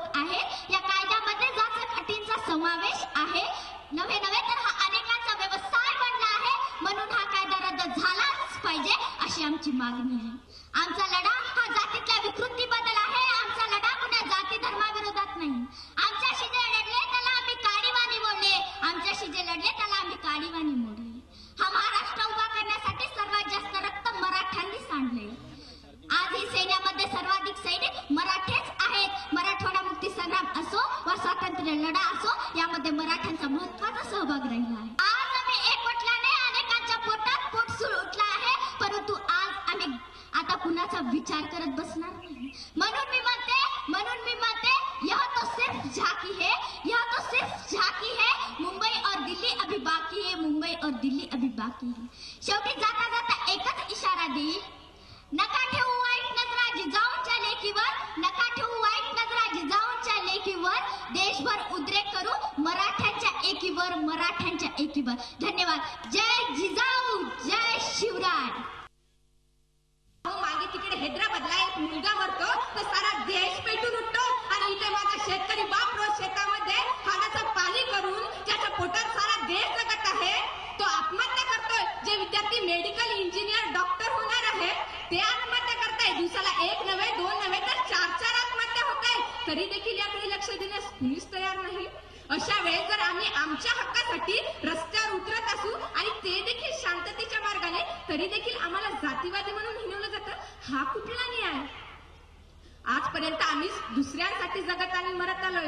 होत आहे। या कायद्यामध्ये जात अटींचा समावेश आहे। नव्हे तर हा अनेकांचा व्यवसाय बनला आहे, म्हणून हा कायदा रद्द झालाच पाहिजे अशी आमची मागणी आहे। आमचा लढा हा जातीतल्या विकृतीबद्दल आहे। आमचा लढा कुणा जाती धर्माविरोधात नाही। आमच्याशी जे लढले त्याला आम्ही काडीवाणी मोडले, आमच्याशी जे लढले त्याला आम्ही काडीवाणी मोडले। हा महाराष्ट्र उभा करण्यासाठी सर्वात जास्त रक्त मराठ्यांनी सांडले। आज ही सैन्यामध्ये सर्वाधिक सैनिक मराठेच आहेत। मराठवाडा मुक्ती संग्राम असो वा स्वातंत्र्य लढा असो, यामध्ये मराठ्यांचा महत्त्वाचा सहभाग राहिला आहे। आज आम्ही एकवटल्याने अनेकांच्या पोटात पोटसूळ उठला आहे, परंतु आज आम्ही आता कुणाचा विचार करत बसणार नाही। म्हणून मी म्हणते यह तो सिर्फ झांकी है, यह तो सिर्फ झांकी है। मुंबई और दिल्ली अभी बाकी है, मुंबई और दिल्ली अभी बाकी है। शेवटी जाता जाता एकच इशारा देईल, नका ठेवू वाईट नजरा जिजाऊंच्या लेकीवर, नका ठेवू वाईट नजरा जिजाऊंच्या लेकीवर। देशभर उद्रेक करू मराठ्यांच्या एकीवर, मराठ्यांच्या एकीवर। धन्यवाद। जय जिजाऊ, जय शिवराय। मागे तिकडे हैदराबादला एक मुलगा मरतो तर सारा देश पेटून उठतो, आणि इथे माझा शेतकरी बाप रोज शेतामध्ये खाण्याचं पाणी करून त्याच्या पोटात सारा देश जगत आहे, तो आत्महत्या करतोय। जे विद्यार्थी मेडिकल इंजिनियर डॉक्टर होणार आहे ते आत्महत्या करताय। दिवसाला एक नव्हे दोन नव्हे तर चार आत्महत्या होत आहे, तरी देखील याकडे लक्ष देण्यास कुणीच तयार नाही। अशा वेळेस जर आम्ही आमच्या हक्कासाठी रस्त्यावर उतरत असू आणि ते देखील शांततेच्या मार्गाने, तरी देखील आम्हाला जातीवादी म्हणून हिणवलं जातं, हा कुठला न्याय? आजपर्यंत आम्ही दुसऱ्यांसाठी जगत आणि मरत आलोय।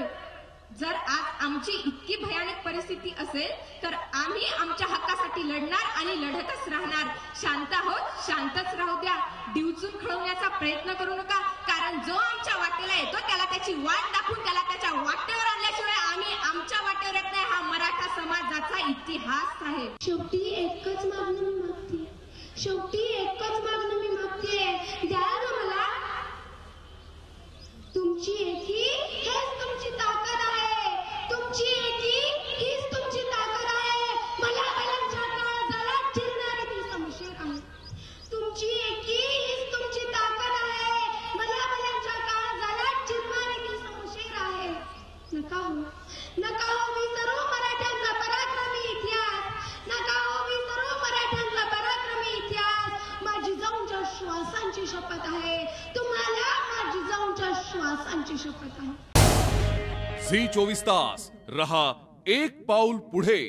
जर आज आमची इतकी भयानक परिस्थिती असेल तर आम्ही आमच्या हक्कासाठी लढणार आणि लढतच राहणार। शांत आहोत, शांतच राहू द्या। डिवचून खळवण्याचा प्रयत्न करू नका, कारण जो आमच्या वाटेला येतो त्याला त्याची वाट दाखवून त्याला त्याच्या वाटेवर आणल्याशिवाय आम्ही आमच्या वाटेवर येत नाही। हा मराठा समाजाचा इतिहास आहे। शेवटी एकच मागणी मी मागते, शेवटी एकच मागणी मी मागते, द्या ना मला तुमची एकी, हेच तुमची ताकद आहे। तुमची एकी हीच तुमची ताकद आहे। मला बलांच्या काळजाला चिरणारी ती समशेर आहे। तुमची एकी हीच तुमची ताकद आहे। मला बलांच्या काळजाला चिरणारी ती समशेर आहे। नका हो विसरू मराठ्यांचा पराक्रमी इतिहास, नका हो विसरू मराठ्यांचा पराक्रमी इतिहास। माझी जाऊनच्या श्वासांची शपथ आहे तुम्हाला, माझी जाऊनच्या श्वासांची शपथ आहे। झी 24 तास रहा एक पाऊल पुढे।